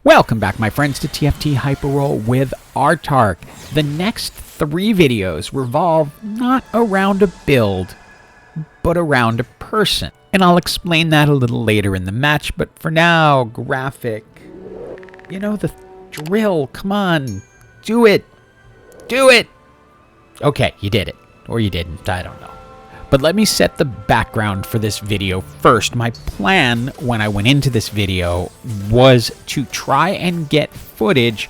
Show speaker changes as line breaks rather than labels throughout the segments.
Welcome back, my friends, to TFT Hyperroll with Artark. The next 3 videos revolve not around a build, but around a person. And I'll explain that a little later in the match, but for now, graphic. You know the drill, come on, do it, do it! Okay, you did it, or you didn't, I don't know. But let me set the background for this video first. My plan when I went into this video was to try and get footage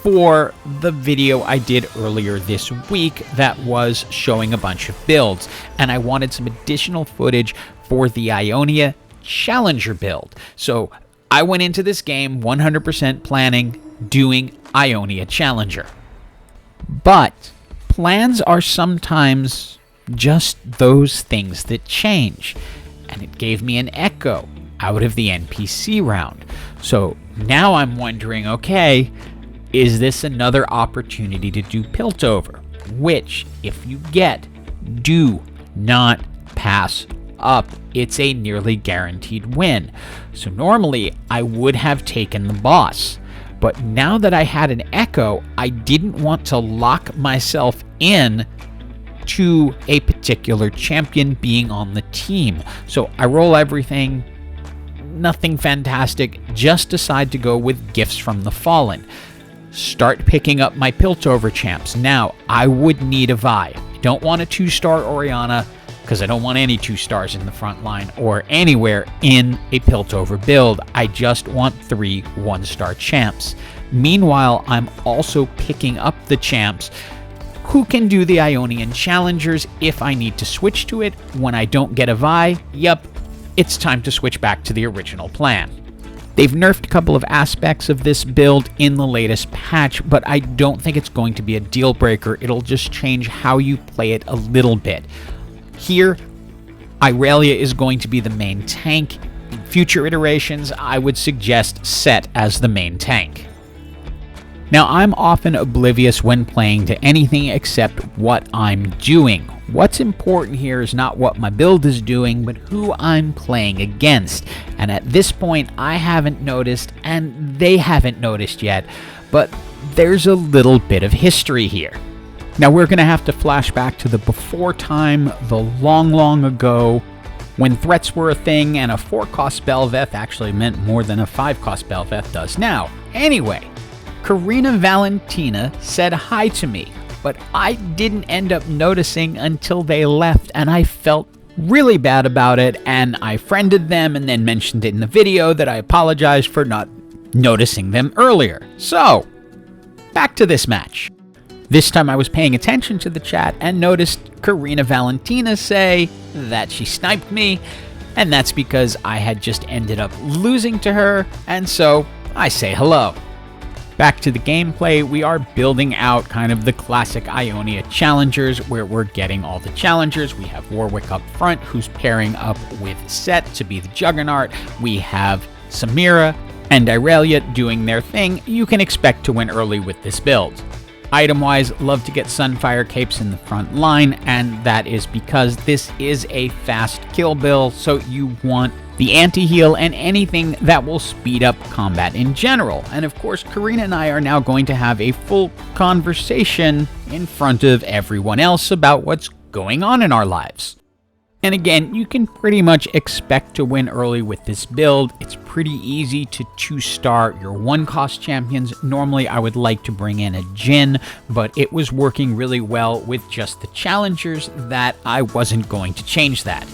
for the video I did earlier this week that was showing a bunch of builds. And I wanted some additional footage for the Ionia Challenger build. So I went into this game 100% planning doing Ionia Challenger. But plans are sometimes just those things that change, and it gave me an echo out of the NPC round. So now I'm wondering, okay, is this another opportunity to do Piltover? Which, if you get, do not pass up. It's a nearly guaranteed win. So normally I would have taken the boss, but now that I had an echo, I didn't want to lock myself in to a particular champion being on the team. So I roll everything, nothing fantastic, just decide to go with Gifts from the Fallen. Start picking up my Piltover champs. Now, I would need a Vi. I don't want a 2-star Orianna, because I don't want any 2-stars in the front line or anywhere in a Piltover build. I just want 3 1-star champs. Meanwhile, I'm also picking up the champs who can do the Ionia and Challengers if I need to switch to it. When I don't get a Vi, yep, it's time to switch back to the original plan. They've nerfed a couple of aspects of this build in the latest patch, but I don't think it's going to be a deal breaker. It'll just change how you play it a little bit. Here, Irellia is going to be the main tank. In future iterations, I would suggest Sett as the main tank. Now, I'm often oblivious when playing to anything except what I'm doing. What's important here is not what my build is doing, but who I'm playing against. And at this point, I haven't noticed, and they haven't noticed yet, but there's a little bit of history here. Now, we're going to have to flash back to the before time, the long ago, when threats were a thing and a 4-cost Bel'Veth actually meant more than a 5-cost Bel'Veth does now. Anyway, Karina Valentina said hi to me, but I didn't end up noticing until they left, and I felt really bad about it, and I friended them and then mentioned it in the video that I apologized for not noticing them earlier. So, back to this match. This time I was paying attention to the chat and noticed Karina Valentina say that she sniped me, and that's because I had just ended up losing to her, and so I say hello. Back to the gameplay, we are building out kind of the classic Ionia Challengers, where we're getting all the challengers. We have Warwick up front, who's pairing up with Sett to be the Juggernaut. We have Samira and Irellia doing their thing. You can expect to win early with this build. Item-wise, love to get Sunfire Capes in the front line, and that is because this is a fast kill build, so you want the anti-heal and anything that will speed up combat in general. And of course, Karina and I are now going to have a full conversation in front of everyone else about what's going on in our lives. And again, you can pretty much expect to win early with this build. It's pretty easy to 2-star your 1-cost champions. Normally, I would like to bring in a Jhin, but it was working really well with just the challengers that I wasn't going to change that.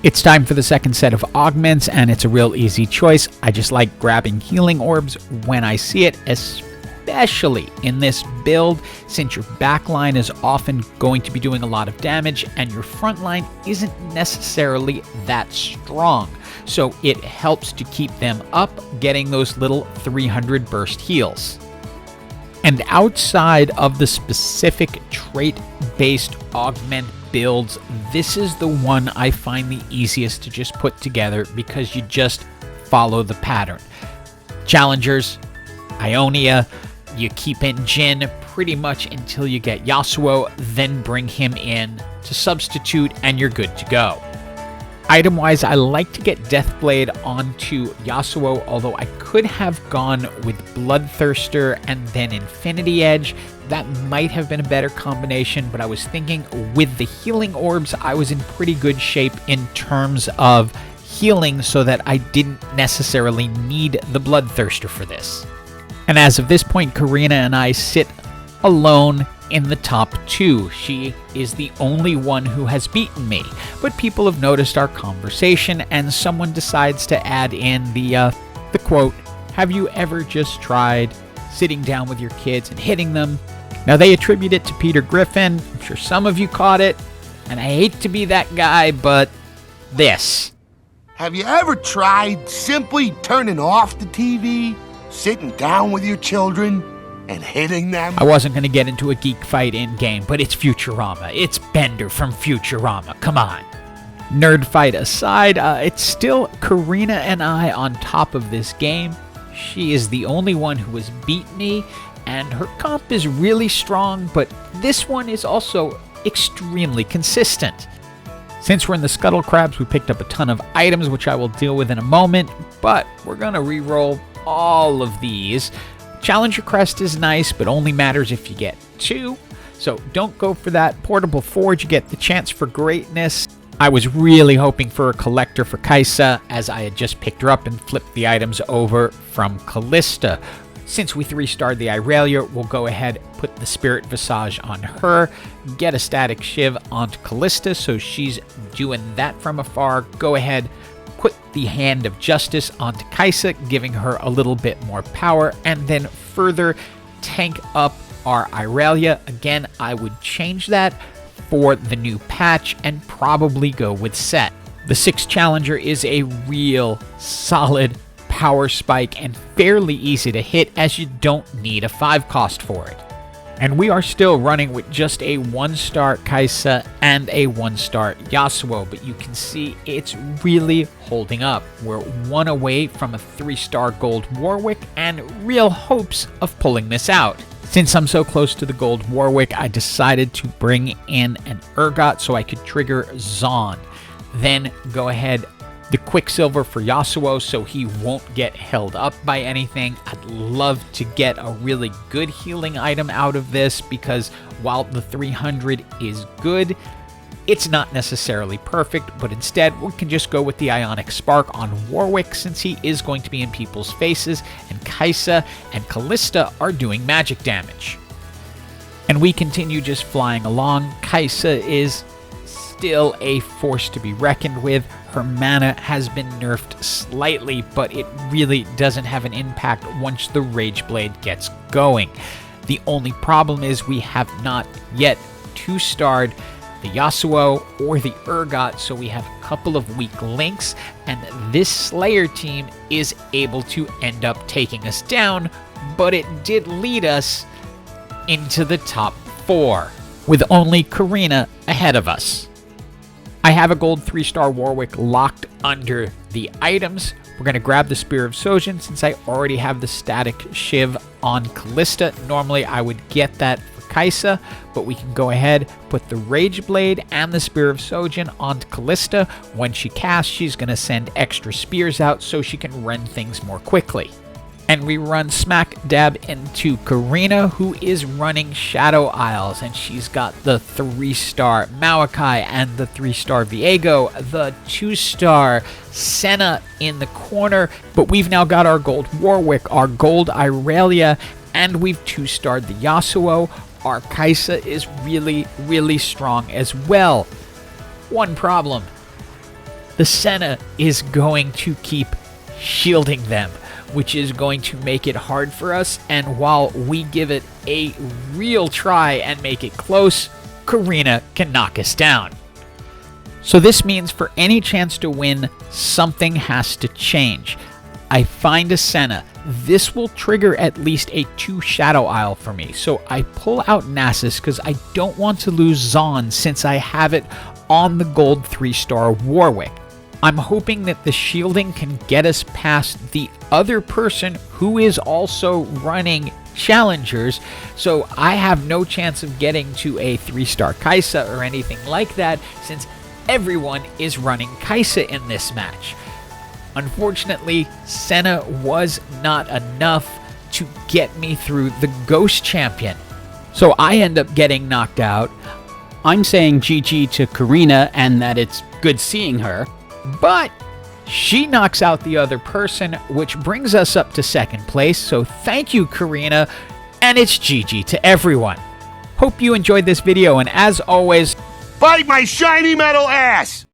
It's time for the second set of augments, and it's a real easy choice. I just like grabbing healing orbs when I see it, especially in this build, since your backline is often going to be doing a lot of damage and your front line isn't necessarily that strong. So it helps to keep them up, getting those little 300 burst heals. And outside of the specific trait-based augment builds, this is the one I find the easiest to just put together because you just follow the pattern. Challengers, Ionia, you keep in Jhin pretty much until you get Yasuo, then bring him in to substitute and you're good to go. Item-wise, I like to get Deathblade onto Yasuo, although I could have gone with Bloodthirster and then Infinity Edge. That might have been a better combination, but I was thinking with the healing orbs, I was in pretty good shape in terms of healing so that I didn't necessarily need the Bloodthirster for this. And as of this point, Karina and I sit alone in the top 2. She is the only one who has beaten me, but people have noticed our conversation and someone decides to add in the quote, "Have you ever just tried sitting down with your kids and hitting them?" Now they attribute it to Peter Griffin. I'm sure some of you caught it, and I hate to be that guy, but this.
Have you ever tried simply turning off the TV, sitting down with your children, and hitting them?
I wasn't going to get into a geek fight in-game, but it's Futurama. It's Bender from Futurama. Come on. Nerd fight aside, it's still Karina and I on top of this game. She is the only one who has beat me, and her comp is really strong, but this one is also extremely consistent. Since we're in the Scuttle Crabs, we picked up a ton of items, which I will deal with in a moment, but we're going to re-roll all of these. Challenger Crest is nice, but only matters if you get 2, so don't go for that. Portable Forge, you get the chance for greatness. I was really hoping for a collector for Kai'Sa, as I had just picked her up and flipped the items over from Kalista. Since we 3-starred the Irellia, we'll go ahead, put the Spirit Visage on her, get a Static Shiv onto Kalista, so she's doing that from afar. Go ahead, put the Hand of Justice onto Kai'Sa, giving her a little bit more power, and then further tank up our Irellia. Again, I would change that for the new patch and probably go with Sett. The 6th Challenger is a real solid power spike and fairly easy to hit, as you don't need a 5 cost for it. And we are still running with just a 1-star Kai'Sa and a 1-star Yasuo, but you can see it's really holding up. We're 1 away from a 3-star gold Warwick and real hopes of pulling this out. Since I'm so close to the gold Warwick, I decided to bring in an Urgot so I could trigger Zon. Then go ahead, the Quicksilver for Yasuo so he won't get held up by anything. I'd love to get a really good healing item out of this, because while the 300 is good, it's not necessarily perfect, but instead we can just go with the Ionic Spark on Warwick, since he is going to be in people's faces, and Kai'Sa and Kalista are doing magic damage. And we continue just flying along. Kai'Sa is still a force to be reckoned with. Her mana has been nerfed slightly, but it really doesn't have an impact once the Rage Blade gets going. The only problem is we have not yet 2-starred the Yasuo or the Urgot, so we have a couple of weak links, and this Slayer team is able to end up taking us down, but it did lead us into the top 4, with only Karina ahead of us. I have a gold 3-star Warwick locked under the items. We're going to grab the Spear of Sojin since I already have the Static Shiv on Kalista. Normally I would get that for Kai'Sa, but we can go ahead, put the Rage Blade and the Spear of Sojin onto Kalista. When she casts, she's going to send extra spears out so she can run things more quickly. And we run smack dab into Karina, who is running Shadow Isles, and she's got the 3-star Maokai and the 3-star Viego, the 2-star Senna in the corner, but we've now got our gold Warwick, our gold Irellia, and we've 2-starred the Yasuo. Our Kai'Sa is really, really strong as well. One problem: the Senna is going to keep shielding them, which is going to make it hard for us, and while we give it a real try and make it close, Karina can knock us down. So this means for any chance to win, something has to change. I find a Senna. This will trigger at least a 2 Shadow Isle for me, so I pull out Nasus because I don't want to lose Zon since I have it on the gold 3-star Warwick. I'm hoping that the shielding can get us past the other person who is also running Challengers, so I have no chance of getting to a 3-star Kai'Sa or anything like that, since everyone is running Kai'Sa in this match. Unfortunately, Senna was not enough to get me through the Ghost Champion, so I end up getting knocked out.
I'm saying GG to Karina and that it's good seeing her.
But she knocks out the other person, which brings us up to second place, so thank you, Karina, and it's GG to everyone. Hope you enjoyed this video, and as always,
Bite my shiny metal ass!